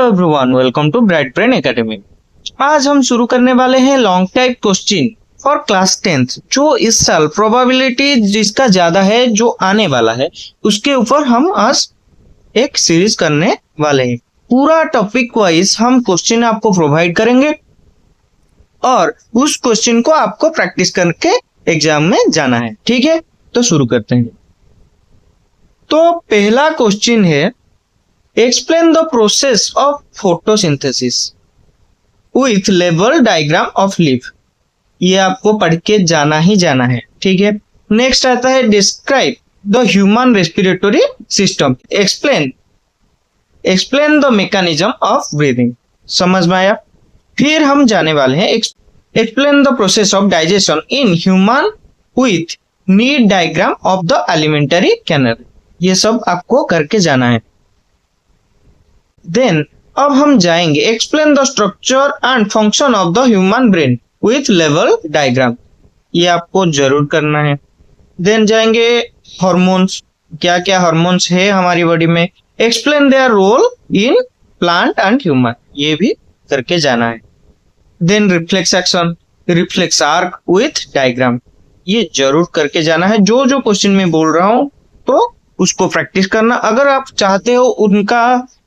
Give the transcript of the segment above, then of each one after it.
Everyone, welcome to Bright Brain Academy. आज हम शुरू करने वाले हैं long type question for class 10th, जो इस साल प्रोबेबिलिटी जिसका ज्यादा है जो आने वाला है उसके ऊपर हम आज एक सीरीज करने वाले हैं। पूरा टॉपिक वाइज हम क्वेश्चन आपको प्रोवाइड करेंगे और उस क्वेश्चन को आपको प्रैक्टिस करके एग्जाम में जाना है। ठीक है, तो शुरू करते हैं। तो पहला क्वेश्चन है, explain the process of photosynthesis with level diagram of leaf. ये आपको पढ़ के जाना ही जाना है। ठीक है, नेक्स्ट आता है, describe the human respiratory system. Explain the mechanism of breathing. समझ में आया? फिर हम जाने वाले हैं, explain the process of digestion in human with neat diagram of the alimentary canal. ये सब आपको करके जाना है। देन अब हम जाएंगे, explain the structure and function of the human brain with level diagram. ये आपको जरूर करना है। देन जाएंगे हार्मोन्स, क्या क्या हार्मोन्स है हमारी बॉडी में, explain their role in plant and human. ये भी करके जाना है। Then reflex action, reflex arc with diagram. ये जरूर करके जाना है। जो जो क्वेश्चन में बोल रहा हूं तो उसको प्रैक्टिस करना। अगर आप चाहते हो उनका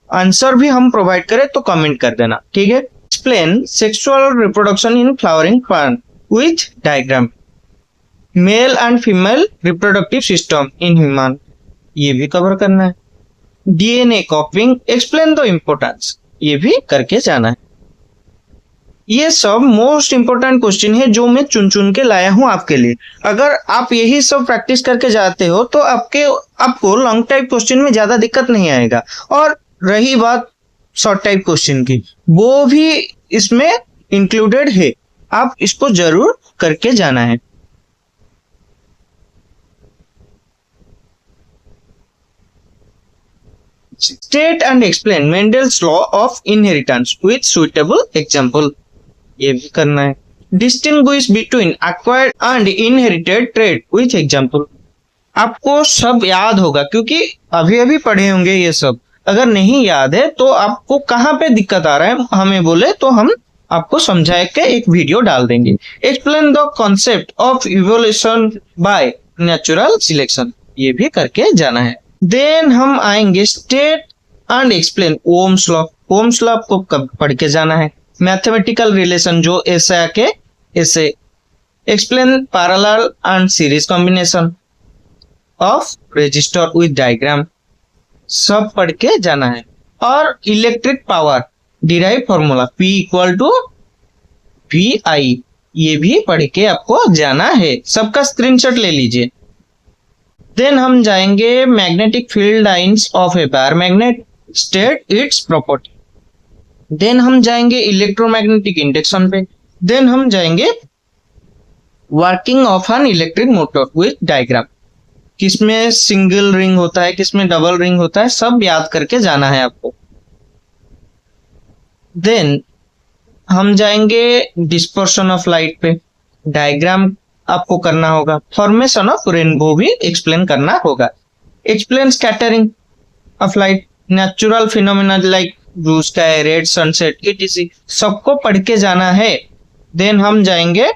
आंसर भी हम प्रोवाइड करें तो कमेंट कर देना। ठीक है, explain sexual reproduction in flowering plant with diagram, male and female reproductive system in human. ये भी कवर करना है। DNA कॉपिंग, explain the importance. ये भी करके जाना है। ये सब मोस्ट इंपोर्टेंट क्वेश्चन है जो मैं चुन चुन के लाया हूं आपके लिए। अगर आप यही सब प्रैक्टिस करके जाते हो तो आपको लॉन्ग टाइप क्वेश्चन में ज्यादा दिक्कत नहीं आएगा। और रही बात शॉर्ट टाइप क्वेश्चन की, वो भी इसमें इंक्लूडेड है। आप इसको जरूर करके जाना है। State and explain Mendel's law of inheritance with suitable example. ये भी करना है। Distinguish between acquired and inherited trait with example. आपको सब याद होगा क्योंकि अभी अभी पढ़े होंगे ये सब। अगर नहीं याद है तो आपको कहाँ पे दिक्कत आ रहा है हमें बोले तो हम आपको समझा के एक वीडियो डाल देंगे। Explain the concept of evolution by natural selection. ये भी करके जाना है। देन हम आएंगे, state and explain Ohm's law. Ohm's law आपको पढ़ के जाना है। मैथमेटिकल रिलेशन जो ऐसे आके ऐसे, explain parallel and series combination of resistor with diagram. सब पढ़ के जाना है। और electric power derive formula P equal to VI, ये भी पढ़ के आपको जाना है। सबका स्क्रीनशॉट ले लीजिए। देन हम जाएंगे, magnetic field lines of a paramagnet, state its property. Then हम जाएंगे इलेक्ट्रोमैग्नेटिक इंडक्शन पे। देन हम जाएंगे working of an electric motor with diagram. किसमें सिंगल रिंग होता है, किसमें डबल रिंग होता है, सब याद करके जाना है आपको। देन हम जाएंगे डिस्पर्शन ऑफ लाइट पे। डायग्राम आपको करना होगा। फॉर्मेशन ऑफ रेनबो भी एक्सप्लेन करना होगा। Explain scattering of light, natural phenomena like blue sky, red sunset, etc. सबको पढ़ के जाना है। देन हम जाएंगे,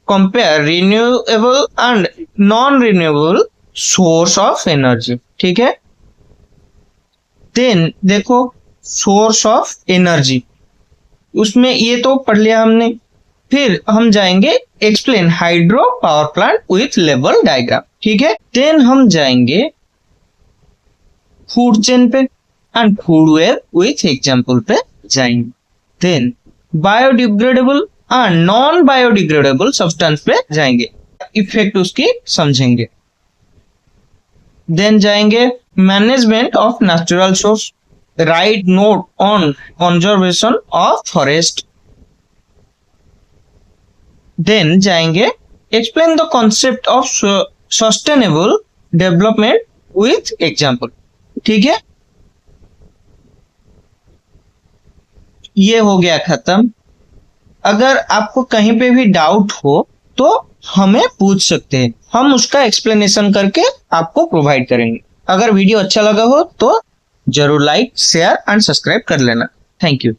compare renewable and non renewable source of energy. ठीक है, देन देखो सोर्स ऑफ एनर्जी, उसमें ये तो पढ़ लिया हमने। फिर हम जाएंगे, explain hydro power plant with level diagram. ठीक है, देन हम जाएंगे फूड चेन पे and food web with example पे जाएंगे। Then biodegradable and non biodegradable substance पे जाएंगे, इफेक्ट उसकी समझेंगे। देन जाएंगे management of natural source, right note on conservation of forest. Then जाएंगे, explain the concept of sustainable development with example. ठीक है, ये हो गया खत्म। अगर आपको कहीं पे भी डाउट हो तो हमें पूछ सकते हैं, हम उसका एक्सप्लेनेशन करके आपको प्रोवाइड करेंगे। अगर वीडियो अच्छा लगा हो तो जरूर लाइक, शेयर एंड सब्सक्राइब कर लेना। Thank you.